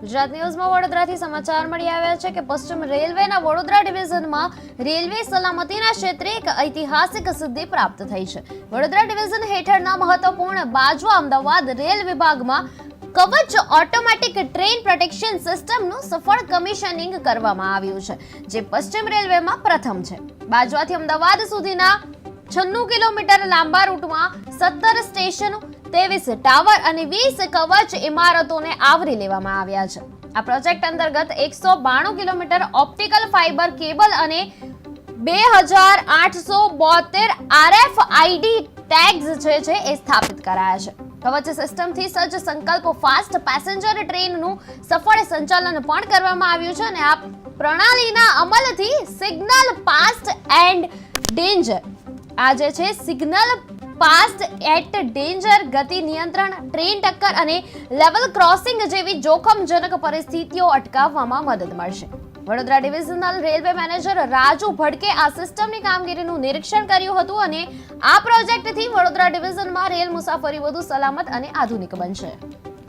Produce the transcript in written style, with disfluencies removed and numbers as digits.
ગુજરાત ન્યૂઝમાં વડોદરાથી સમાચાર મળી આવ્યા છે કે પશ્ચિમ રેલવેના વડોદરા ડિવિઝનમાં રેલવે સલામતીના ક્ષેત્રે એક ઐતિહાસિક સિદ્ધિ પ્રાપ્ત થઈ છે. વડોદરા ડિવિઝન હેઠળના મહત્વપૂર્ણ બાજવા અમદાવાદ રેલ વિભાગમાં કવચ ઓટોમેટિક ટ્રેન પ્રોટેક્શન સિસ્ટમનું સફળ કમિશનિંગ કરવામાં આવ્યું છે, જે પશ્ચિમ રેલવેમાં પ્રથમ છે. બાજવાથી અમદાવાદ સુધીના 96 કિલોમીટર લાંબા રૂટમાં 17 સ્ટેશનો, 23 ટાવર અને 20 કવચ ઇમારતોને આવરી લેવામાં આવ્યા છે. આ પ્રોજેક્ટ અંતર્ગત 192 કિલોમીટર ઓપ્ટિકલ ફાઇબર કેબલ અને 2872 RFID ટેગ્સ છે એ સ્થાપિત કરાયા છે. કવચ સિસ્ટમથી સજ્જ સંકલ્પ ફાસ્ટ પેસેન્જર ટ્રેનનું સફળ સંચાલન પણ કરવામાં આવ્યું છે અને આ પ્રણાલીના અમલથી signal passed and danger signal passed at danger, ગતિ નિયંત્રણ, ટ્રેન ટક્કર અને લેવલ ક્રોસિંગ જેવી જોખમજનક પરિસ્થિતિઓ અટકાવવામાં મદદ મળશે. Vadodara divisional railway manager Raju Bhadke આ સિસ્ટમની કામગીરીનું નિરીક્ષણ કર્યું હતું અને આ પ્રોજેક્ટથી વડોદરા ડિવિઝનમાં રેલ મુસાફરી વધુ સલામત અને આધુનિક બનશે.